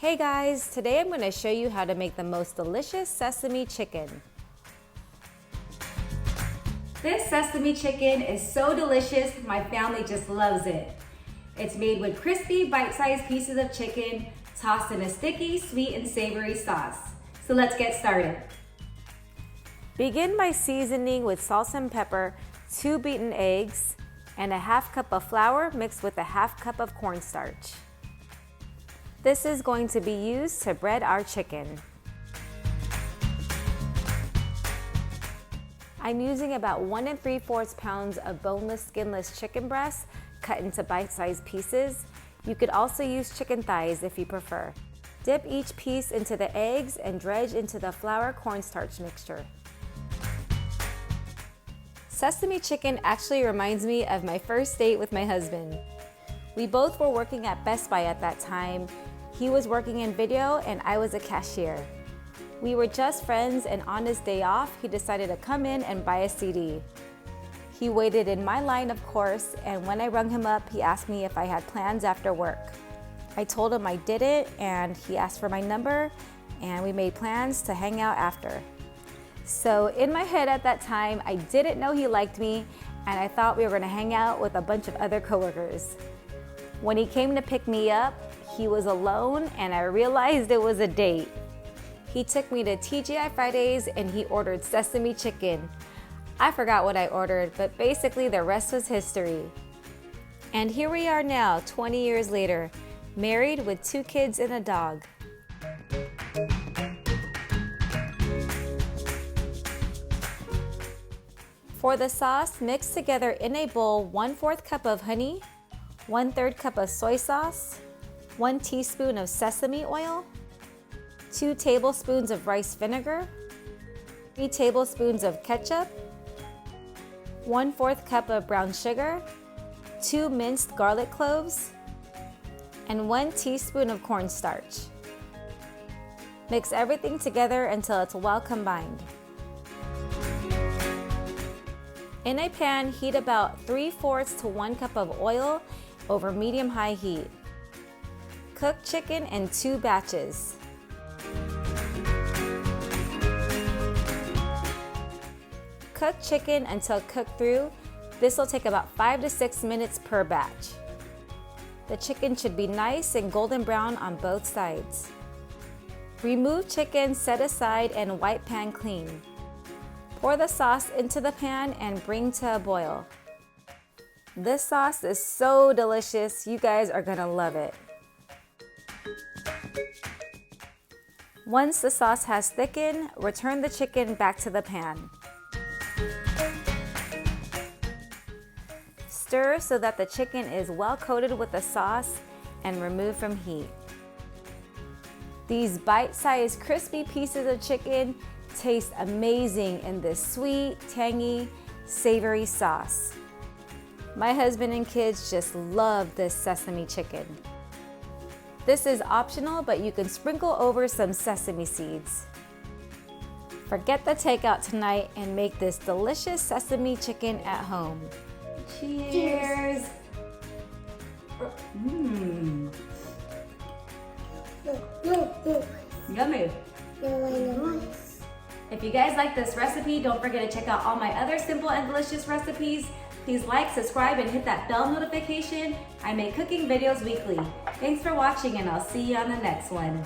Hey guys, today I'm going to show you how to make the most delicious sesame chicken. This sesame chicken is so delicious, my family just loves it. It's made with crispy, bite-sized pieces of chicken tossed in a sticky, sweet and savory sauce. So let's get started. Begin by seasoning with salt and pepper, 2 beaten eggs, and a half cup of flour mixed with a half cup of cornstarch. This is going to be used to bread our chicken. I'm using about 1 3/4 pounds of boneless, skinless chicken breasts cut into bite-sized pieces. You could also use chicken thighs if you prefer. Dip each piece into the eggs and dredge into the flour cornstarch mixture. Sesame chicken actually reminds me of my first date with my husband. We both were working at Best Buy at that time. He was working in video and I was a cashier. We were just friends, and on his day off, he decided to come in and buy a CD. He waited in my line, of course, and when I rung him up, he asked me if I had plans after work. I told him I didn't, and he asked for my number, and we made plans to hang out after. So in my head at that time, I didn't know he liked me, and I thought we were gonna hang out with a bunch of other coworkers. When he came to pick me up, he was alone, and I realized it was a date. He took me to TGI Fridays and he ordered sesame chicken. I forgot what I ordered, but basically the rest was history. And here we are now, 20 years later, married with 2 kids and a dog. For the sauce, mix together in a bowl 1/4 cup of honey, 1/3 cup of soy sauce, 1 teaspoon of sesame oil, 2 tablespoons of rice vinegar, 3 tablespoons of ketchup, 1/4 cup of brown sugar, 2 minced garlic cloves, and 1 teaspoon of cornstarch. Mix everything together until it's well combined. In a pan, heat about 3/4 to 1 cup of oil over medium-high heat. Cook chicken in 2 batches. Cook chicken until cooked through. This will take about 5 to 6 minutes per batch. The chicken should be nice and golden brown on both sides. Remove chicken, set aside, and wipe pan clean. Pour the sauce into the pan and bring to a boil. This sauce is so delicious, you guys are gonna love it. Once the sauce has thickened, return the chicken back to the pan. Stir so that the chicken is well coated with the sauce and remove from heat. These bite-sized crispy pieces of chicken taste amazing in this sweet, tangy, savory sauce. My husband and kids just love this sesame chicken. This is optional, but you can sprinkle over some sesame seeds. Forget the takeout tonight and make this delicious sesame chicken at home. Cheers! Mmm. Yummy. If you guys like this recipe, don't forget to check out all my other simple and delicious recipes. Please like, subscribe, and hit that bell notification. I make cooking videos weekly. Thanks for watching, and I'll see you on the next one.